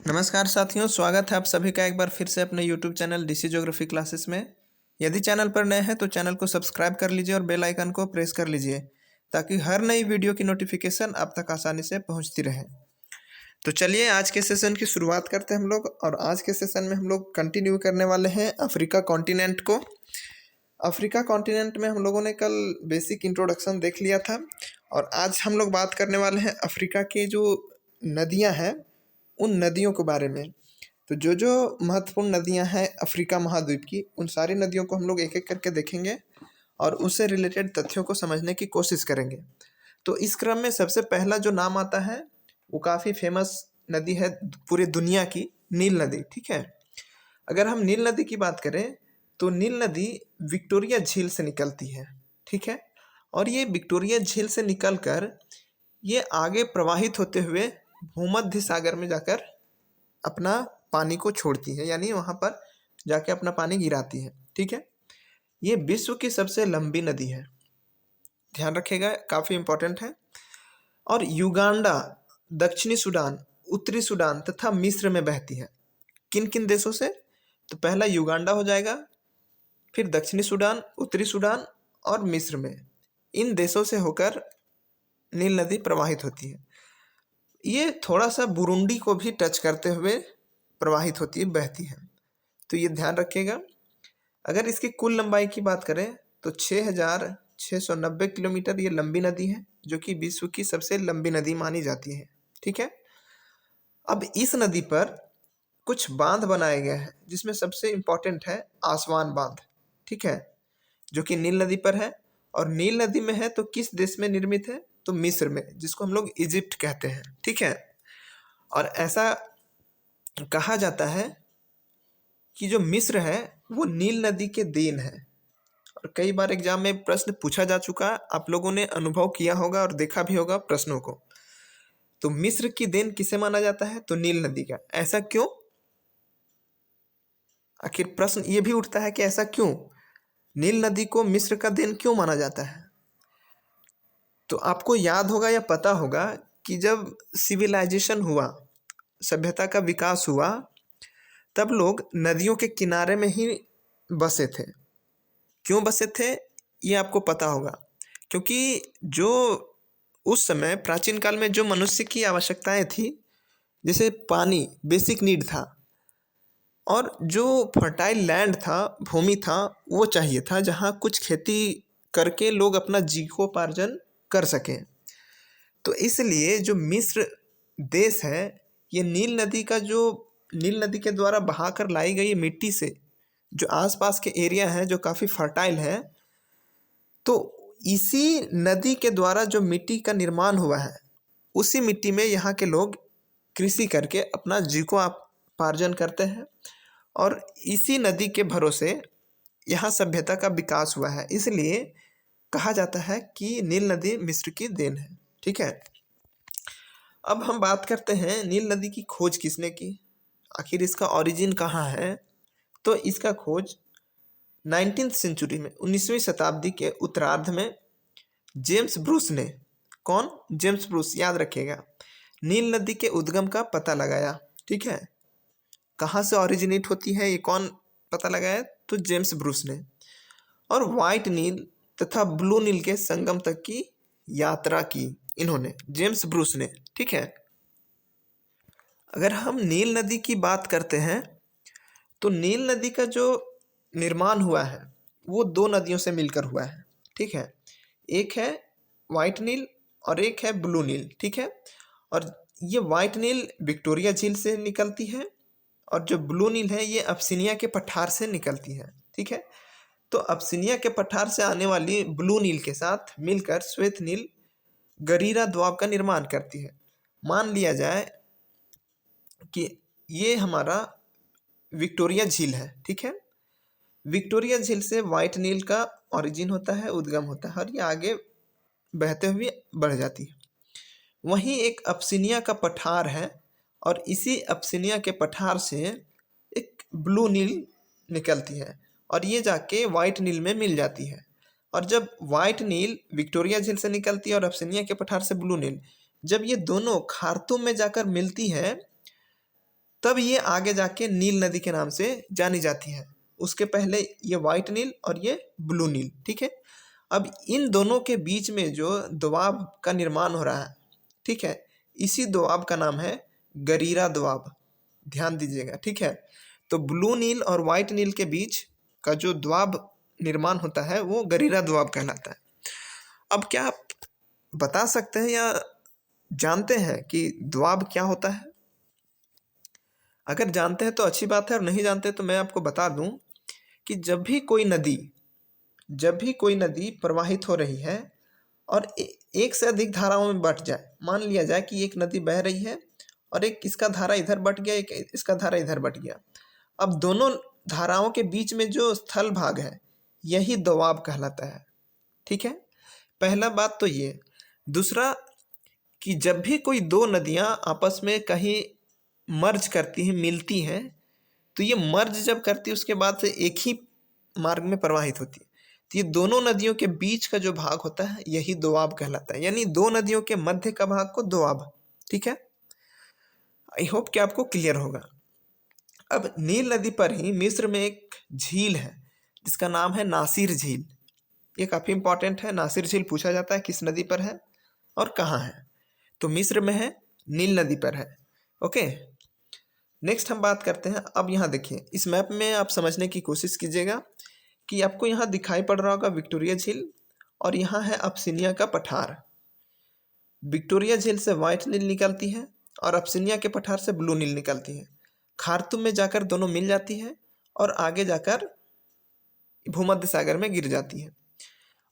नमस्कार साथियों, स्वागत है आप सभी का एक बार फिर से अपने YouTube channel DC geography classes में। यदि चैनल पर नए हैं तो चैनल को सब्सक्राइब कर लीजिए और बेल आइकन को प्रेस कर लीजिए ताकि हर नई वीडियो की नोटिफिकेशन आप तक आसानी से पहुंचती रहे। तो चलिए आज के सेशन की शुरुआत करते हैं हम लोग। और आज के सेशन में हम लोग कंटिन्यू करने वाले हैं अफ्रीका कॉन्टिनेंट को। अफ्रीका कॉन्टिनेंट में हम लोगों ने कल बेसिक इंट्रोडक्शन देख लिया था और आज हम लोग बात करने वाले हैं अफ्रीका की जो नदियां हैं उन नदियों के बारे में। तो जो जो महत्वपूर्ण नदियां हैं अफ्रीका महाद्वीप की, उन सारी नदियों को हम लोग एक एक करके देखेंगे और उससे रिलेटेड तथ्यों को समझने की कोशिश करेंगे। तो इस क्रम में सबसे पहला जो नाम आता है वो काफ़ी फेमस नदी है पूरी दुनिया की, नील नदी। ठीक है, अगर हम नील नदी की बात करें तो नील नदी विक्टोरिया झील से निकलती है। ठीक है, और ये विक्टोरिया झील से निकलकर ये आगे प्रवाहित होते हुए भूमध्य सागर में जाकर अपना पानी को छोड़ती है, यानी वहाँ पर जाके अपना पानी गिराती है। ठीक है, ये विश्व की सबसे लंबी नदी है, ध्यान रखिएगा, काफ़ी इम्पोर्टेंट है। और युगांडा, दक्षिणी सूडान, उत्तरी सूडान तथा मिस्र में बहती है। किन किन देशों से? तो पहला युगांडा हो जाएगा, फिर दक्षिणी सूडान, उत्तरी सूडान और मिस्र में, इन देशों से होकर नील नदी प्रवाहित होती है। ये थोड़ा सा बुरुंडी को भी टच करते हुए प्रवाहित होती है, बहती है, तो ये ध्यान रखिएगा। अगर इसकी कुल लंबाई की बात करें तो 6,690 किलोमीटर ये लंबी नदी है, जो कि विश्व की सबसे लंबी नदी मानी जाती है। ठीक है, अब इस नदी पर कुछ बांध बनाए गए हैं जिसमें सबसे इम्पोर्टेंट है आसवान बांध। ठीक है, जो कि नील नदी पर है और नील नदी में है तो किस देश में निर्मित है? तो मिस्र में, जिसको हम लोग इजिप्ट कहते हैं। ठीक है, और ऐसा कहा जाता है कि जो मिस्र है वो नील नदी के देन है। और कई बार एग्जाम में प्रश्न पूछा जा चुका है, आप लोगों ने अनुभव किया होगा और देखा भी होगा प्रश्नों को। तो मिस्र की देन किसे माना जाता है? तो नील नदी का। ऐसा क्यों? आखिर प्रश्न ये भी उठता है कि ऐसा क्यों, नील नदी को मिस्र का देन क्यों माना जाता है? तो आपको याद होगा या पता होगा कि जब सिविलाइजेशन हुआ, सभ्यता का विकास हुआ, तब लोग नदियों के किनारे में ही बसे थे। क्यों बसे थे ये आपको पता होगा, क्योंकि जो उस समय प्राचीन काल में जो मनुष्य की आवश्यकताएं थी, जैसे पानी बेसिक नीड था, और जो फर्टाइल लैंड था, भूमि था, वो चाहिए था जहाँ कुछ खेती करके लोग अपना जीविकोपार्जन कर सकें। तो इसलिए जो मिस्र देश है, ये नील नदी के द्वारा बहाकर लाई गई मिट्टी से जो आसपास के एरिया है जो काफ़ी फर्टाइल है, तो इसी नदी के द्वारा जो मिट्टी का निर्माण हुआ है, उसी मिट्टी में यहाँ के लोग कृषि करके अपना जीविकोपार्जन करते हैं और इसी नदी के भरोसे यहाँ सभ्यता का विकास हुआ है। इसलिए कहा जाता है कि नील नदी मिस्र की देन है। ठीक है, अब हम बात करते हैं नील नदी की खोज किसने की, आखिर इसका ओरिजिन कहाँ है? तो इसका खोज 19वीं सेंचुरी में, 19वीं शताब्दी के उत्तरार्ध में जेम्स ब्रूस ने, कौन? जेम्स ब्रूस, याद रखिएगा, नील नदी के उद्गम का पता लगाया। ठीक है, कहाँ से ओरिजिनेट होती है ये कौन पता लगाया? तो जेम्स ब्रूस ने। और वाइट नील तथा ब्लू नील के संगम तक की यात्रा की इन्होंने, जेम्स ब्रूस ने। ठीक है, अगर हम नील नदी की बात करते हैं तो नील नदी का जो निर्माण हुआ है वो दो नदियों से मिलकर हुआ है। ठीक है, एक है वाइट नील और एक है ब्लू नील। ठीक है, और ये वाइट नील विक्टोरिया झील से निकलती है और जो ब्लू नील है ये अब्सिनिया के पठार से निकलती है। ठीक है, तो अब्सिनिया के पठार से आने वाली ब्लू नील के साथ मिलकर श्वेत नील गरीरा द्वीप का निर्माण करती है। मान लिया जाए कि ये हमारा विक्टोरिया झील है। ठीक है, विक्टोरिया झील से वाइट नील का ओरिजिन होता है, उद्गम होता है, और ये आगे बहते हुए बढ़ जाती है। वहीं एक अब्सिनिया का पठार है और इसी अब्सिनिया के पठार से एक ब्लू नील निकलती है और ये जाके वाइट नील में मिल जाती है। और जब वाइट नील विक्टोरिया झील से निकलती है और अब्सिनिया के पठार से ब्लू नील, जब ये दोनों खार्तूम में जाकर मिलती है तब ये आगे जाके नील नदी के नाम से जानी जाती है। उसके पहले ये वाइट नील और ये ब्लू नील, ठीक है। अब इन दोनों के बीच में जो दोआब का निर्माण हो रहा है, ठीक है, इसी दोआब का नाम है गरीरा दोआब। ध्यान दीजिएगा, ठीक है। तो ब्लू नील और वाइट नील के बीच का जो दोआब निर्माण होता है वो गरीरा दोआब कहलाता है। अब क्या आप बता सकते हैं या जानते हैं कि दोआब क्या होता है? अगर जानते हैं तो अच्छी बात है, और नहीं जानते तो मैं आपको बता दूं कि जब भी कोई नदी प्रवाहित हो रही है और एक से अधिक धाराओं में बट जाए, मान लिया जाए कि एक नदी बह रही है और एक इसका धारा इधर बट गया, एक इसका धारा इधर बट गया। अब दोनों धाराओं के बीच में जो स्थल भाग है यही दोआब कहलाता है, ठीक है। पहला बात तो ये। दूसरा कि जब भी कोई दो नदियां आपस में कहीं मर्ज करती हैं, मिलती हैं, तो ये मर्ज जब करती है उसके बाद से एक ही मार्ग में प्रवाहित होती है। तो ये दोनों नदियों के बीच का जो भाग होता है यही दोआब कहलाता है, यानी दो नदियों के मध्य का भाग को दोआब, ठीक है। आई होप कि आपको क्लियर होगा। अब नील नदी पर ही मिस्र में एक झील है जिसका नाम है नासिर झील। ये काफ़ी इंपॉर्टेंट है। नासिर झील पूछा जाता है किस नदी पर है और कहाँ है, तो मिस्र में है, नील नदी पर है। ओके, नेक्स्ट हम बात करते हैं। अब यहाँ देखिए, इस मैप में आप समझने की कोशिश कीजिएगा कि आपको यहाँ दिखाई पड़ रहा होगा विक्टोरिया झील, और यहाँ है अब्सिनिया का पठार। विक्टोरिया झील से वाइट नील निकलती है और अब्सिनिया के पठार से ब्लू नील निकलती है। खार्तूम में जाकर दोनों मिल जाती है और आगे जाकर भूमध्य सागर में गिर जाती है।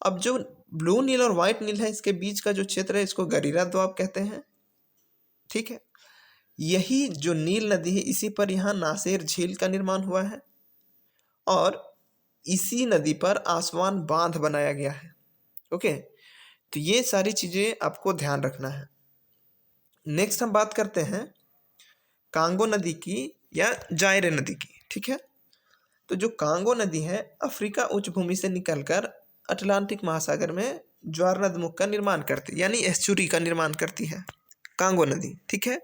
अब जो ब्लू नील और वाइट नील है इसके बीच का जो क्षेत्र है इसको गरीरा दोआब कहते हैं, ठीक है। यही जो नील नदी है इसी पर यहाँ नासिर झील का निर्माण हुआ है और इसी नदी पर आसवान बांध बनाया गया है। ओके, तो ये सारी चीज़ें आपको ध्यान रखना है। नेक्स्ट हम बात करते हैं कांगो नदी की या जायरे नदी की, ठीक है। तो जो कांगो नदी है अफ्रीका उच्च भूमि से निकलकर अटलांटिक महासागर में ज्वार नदमुख का निर्माण करती, यानी एस्चुरी का निर्माण करती है कांगो नदी, ठीक है।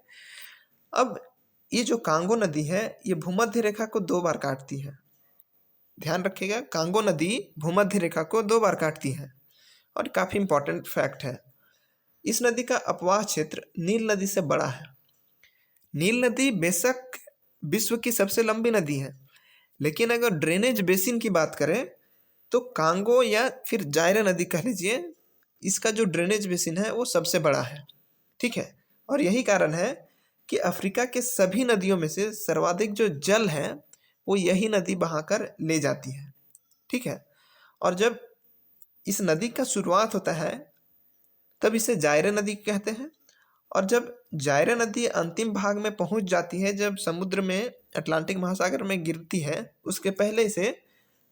अब ये जो कांगो नदी है ये भूमध्य रेखा को 2 बार काटती है। ध्यान रखिएगा, कांगो नदी भूमध्य रेखा को 2 बार काटती है और काफ़ी इंपॉर्टेंट फैक्ट है। इस नदी का अपवाह क्षेत्र नील नदी से बड़ा है। नील नदी बेशक विश्व की सबसे लंबी नदी है, लेकिन अगर ड्रेनेज बेसिन की बात करें तो कांगो या फिर जायरे नदी कह लीजिए, इसका जो ड्रेनेज बेसिन है वो सबसे बड़ा है, ठीक है। और यही कारण है कि अफ्रीका के सभी नदियों में से सर्वाधिक जो जल है वो यही नदी बहाकर ले जाती है, ठीक है। और जब इस नदी का शुरुआत होता है तब इसे जायरे नदी कहते हैं, और जब जायरे नदी अंतिम भाग में पहुंच जाती है, जब समुद्र में अटलांटिक महासागर में गिरती है, उसके पहले इसे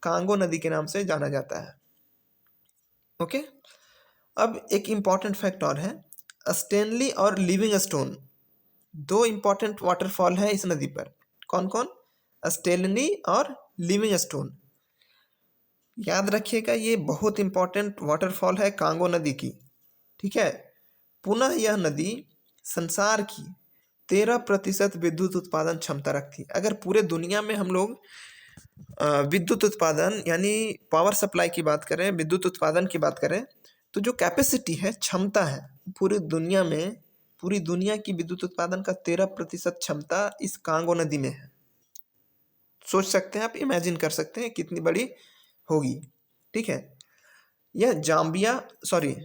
कांगो नदी के नाम से जाना जाता है। ओके, अब एक इम्पॉर्टेंट फैक्ट और है, स्टेनली और लिविंगस्टोन 2 इम्पॉर्टेंट वाटरफॉल हैं इस नदी पर। कौन कौन? स्टेनली और लिविंगस्टोन। याद रखिएगा, ये बहुत इम्पॉर्टेंट वाटरफॉल है कांगो नदी की, ठीक है। पुनः यह नदी संसार की 13% विद्युत उत्पादन क्षमता रखती है। अगर पूरे दुनिया में हम लोग विद्युत उत्पादन यानी पावर सप्लाई की बात करें, विद्युत उत्पादन की बात करें, तो जो कैपेसिटी है, क्षमता है, पूरी दुनिया में, पूरी दुनिया की विद्युत उत्पादन का 13% क्षमता इस कांगो नदी में है। सोच सकते हैं आप, इमेजिन कर सकते हैं कितनी बड़ी होगी, ठीक है। यह जाम्बिया, सॉरी,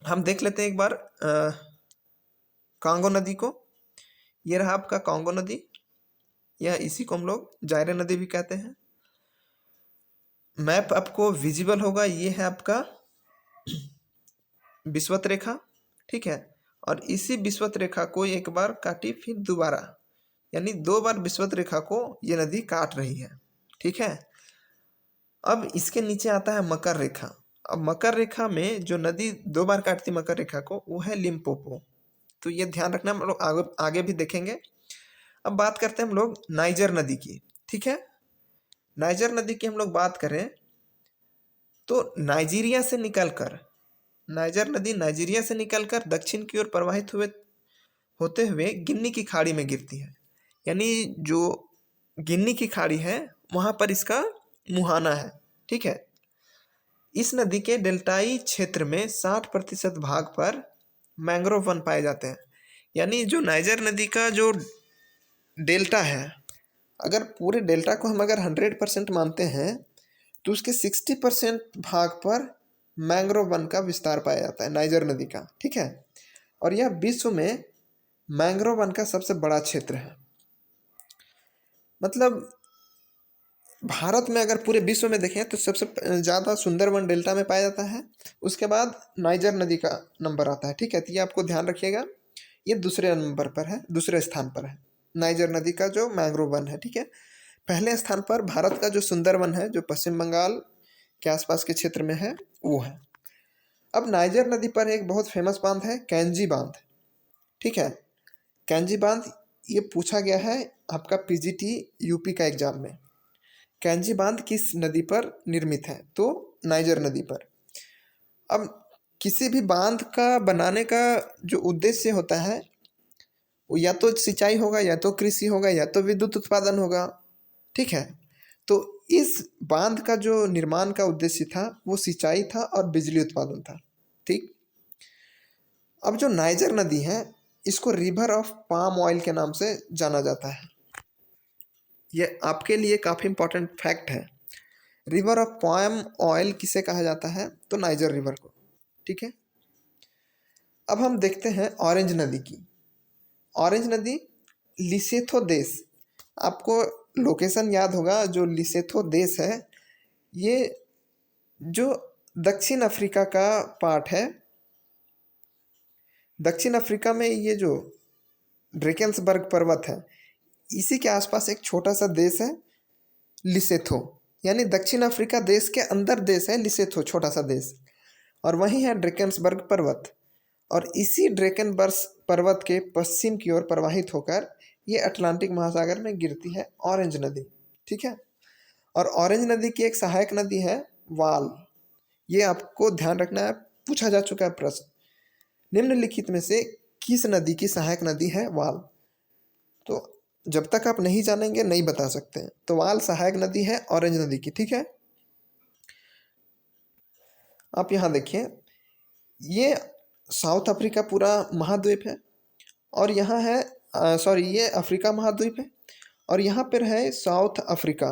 हम देख लेते हैं एक बार कांगो नदी को। ये रहा आपका कांगो नदी, यह इसी को हम लोग जायरे नदी भी कहते हैं। मैप आपको विजिबल होगा, ये है आपका विषुवत रेखा, ठीक है। और इसी विषुवत रेखा को एक बार काटी, फिर दोबारा, यानी 2 बार विषुवत रेखा को ये नदी काट रही है, ठीक है। अब इसके नीचे आता है मकर रेखा। अब मकर रेखा में जो नदी 2 बार काटती मकर रेखा को वो है लिम्पोपो, तो ये ध्यान रखना, हम लोग आगे भी देखेंगे। अब बात करते हैं हम लोग नाइजर नदी की, ठीक है। नाइजर नदी की हम लोग बात करें तो नाइजीरिया से निकलकर, नाइजर नदी नाइजीरिया से निकलकर दक्षिण की ओर प्रवाहित होते हुए गिन्नी की खाड़ी में गिरती है। यानी जो गिन्नी की खाड़ी है वहाँ पर इसका मुहाना है। ठीक है। इस नदी के डेल्टाई क्षेत्र में 60% भाग पर मैंग्रोव वन पाए जाते हैं। यानी जो नाइजर नदी का जो डेल्टा है, अगर पूरे डेल्टा को हम अगर 100% मानते हैं तो उसके 60% भाग पर मैंग्रोव वन का विस्तार पाया जाता है नाइजर नदी का। ठीक है। और यह विश्व में मैंग्रोव वन का सबसे बड़ा क्षेत्र है। मतलब भारत में अगर पूरे विश्व में देखें तो सबसे ज़्यादा सुंदरवन डेल्टा में पाया जाता है, उसके बाद नाइजर नदी का नंबर आता है। ठीक है। तो ये आपको ध्यान रखिएगा, ये दूसरे नंबर पर है, दूसरे स्थान पर है नाइजर नदी का जो मैंग्रोव वन है। ठीक है। पहले स्थान पर भारत का जो सुंदरवन है जो पश्चिम बंगाल के आसपास के क्षेत्र में है वो है। अब नाइजर नदी पर एक बहुत फेमस बांध है कैंजी बांध। ठीक है। कैंजी बांध ये पूछा गया है आपका पीजीटी यूपी का एग्जाम में। कैंजी बांध किस नदी पर निर्मित है? तो नाइजर नदी पर। अब किसी भी बांध का बनाने का जो उद्देश्य होता है वो या तो सिंचाई होगा, या तो कृषि होगा, या तो विद्युत उत्पादन होगा। ठीक है। तो इस बांध का जो निर्माण का उद्देश्य था वो सिंचाई था और बिजली उत्पादन था। ठीक। अब जो नाइजर नदी है इसको रिवर ऑफ पाम ऑयल के नाम से जाना जाता है। ये आपके लिए काफ़ी इंपॉर्टेंट फैक्ट है। रिवर ऑफ पाम ऑयल किसे कहा जाता है? तो नाइजर रिवर को। ठीक है। अब हम देखते हैं ऑरेंज नदी की। ऑरेंज नदी लिसेथो देश, आपको लोकेशन याद होगा, जो लिसेथो देश है ये जो दक्षिण अफ्रीका का पार्ट है। दक्षिण अफ्रीका में ये जो ड्रेकेंसबर्ग पर्वत है इसी के आसपास एक छोटा सा देश है लिसेथो। यानी दक्षिण अफ्रीका देश के अंदर देश है लिसेथो, छोटा सा देश, और वहीं है ड्रेकेंसबर्ग पर्वत। और इसी ड्रेकेनबर्ग पर्वत के पश्चिम की ओर प्रवाहित होकर ये अटलांटिक महासागर में गिरती है ऑरेंज नदी। ठीक है। और ऑरेंज नदी की एक सहायक नदी है वाल। ये आपको ध्यान रखना है, पूछा जा चुका है प्रश्न। निम्नलिखित में से किस नदी की सहायक नदी है वाल? तो जब तक आप नहीं जानेंगे नहीं बता सकते हैं। तो वाल सहायक नदी है ऑरेंज नदी की। ठीक है। आप यहाँ देखिए, ये साउथ अफ्रीका पूरा महाद्वीप है, और यहाँ है ये अफ्रीका महाद्वीप है, और यहाँ पर है साउथ अफ्रीका।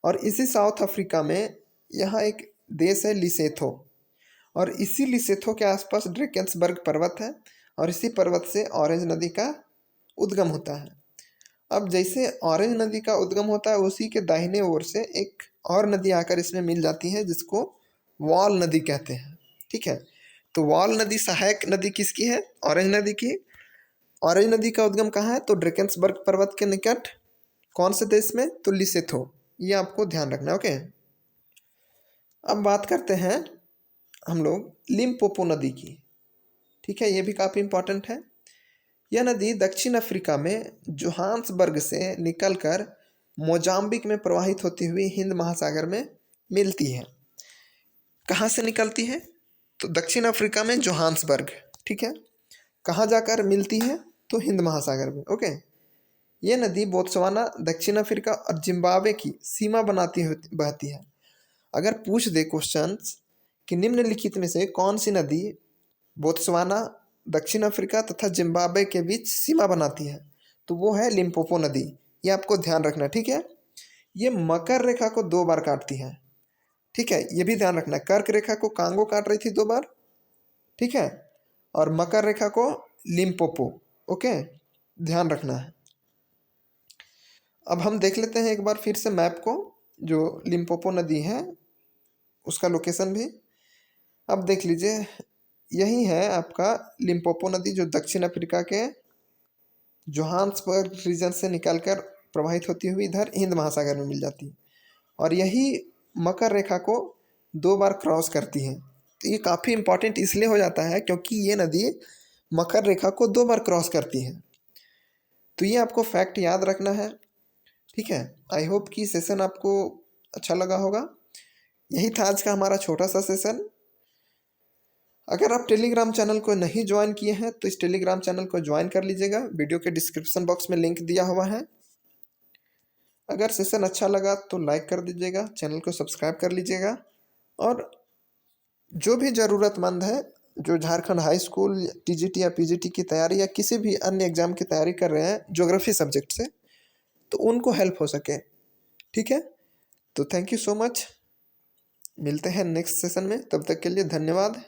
और इसी साउथ अफ्रीका में यहाँ एक देश है लिसेथो, और इसी लिसेथो के आसपास ड्रेकेंसबर्ग पर्वत है, और इसी पर्वत से ऑरेंज नदी का उद्गम होता है। अब जैसे ऑरेंज नदी का उद्गम होता है उसी के दाहिने ओर से एक और नदी आकर इसमें मिल जाती है जिसको वॉल नदी कहते हैं। ठीक है। तो वॉल नदी सहायक नदी किसकी है? ऑरेंज नदी की। ऑरेंज नदी का उद्गम कहाँ है? तो ड्रेकेंसबर्ग पर्वत के निकट। कौन से देश में? तो लिसेथो। ये आपको ध्यान रखना है। ओके। अब बात करते हैं हम लोग लिम्पोपो नदी की। ठीक है। ये भी काफ़ी इंपॉर्टेंट है। यह नदी दक्षिण अफ्रीका में जोहान्सबर्ग से निकलकर मोजाम्बिक में प्रवाहित होती हुई हिंद महासागर में मिलती है। कहाँ से निकलती है? तो दक्षिण अफ्रीका में जोहान्सबर्ग। ठीक है। कहाँ जाकर मिलती है? तो हिंद महासागर में। ओके। ये नदी बोत्सवाना, दक्षिण अफ्रीका और जिम्बाब्वे की सीमा बनाती हुई बहती है। अगर पूछ दे क्वेश्चन कि निम्नलिखित में से कौन सी नदी बोत्सवाना, दक्षिण अफ्रीका तथा जिम्बाब्वे के बीच सीमा बनाती है, तो वो है लिम्पोपो नदी। ये आपको ध्यान रखना। ठीक है। ये मकर रेखा को 2 बार काटती है। ठीक है। ये भी ध्यान रखना, कर्क रेखा को कांगो काट रही थी 2 बार। ठीक है। और मकर रेखा को लिम्पोपो। ओके, ध्यान रखना है। अब हम देख लेते हैं एक बार फिर से मैप को, जो लिम्पोपो नदी है उसका लोकेशन भी। अब देख लीजिए, यही है आपका लिम्पोपो नदी जो दक्षिण अफ्रीका के जोहान्सबर्ग रीजन से निकलकर प्रवाहित होती हुई इधर हिंद महासागर में मिल जाती है, और यही मकर रेखा को 2 बार क्रॉस करती है। तो ये काफ़ी इंपॉर्टेंट इसलिए हो जाता है क्योंकि ये नदी मकर रेखा को 2 बार क्रॉस करती है। तो ये आपको फैक्ट याद रखना है। ठीक है। आई होप कि सेशन आपको अच्छा लगा होगा। यही था आज का हमारा छोटा सा सेशन। अगर आप टेलीग्राम चैनल को नहीं ज्वाइन किए हैं तो इस टेलीग्राम चैनल को ज्वाइन कर लीजिएगा। वीडियो के डिस्क्रिप्शन बॉक्स में लिंक दिया हुआ है। अगर सेशन अच्छा लगा तो लाइक कर दीजिएगा, चैनल को सब्सक्राइब कर लीजिएगा। और जो भी ज़रूरतमंद है, जो झारखंड हाई स्कूल टीजीटी या पीजीटी की तैयारी या किसी भी अन्य एग्ज़ाम की तैयारी कर रहे हैं ज्योग्राफी सब्जेक्ट से, तो उनको हेल्प हो सके। ठीक है, तो थैंक यू सो मच। मिलते हैं नेक्स्ट सेशन में, तब तक के लिए धन्यवाद।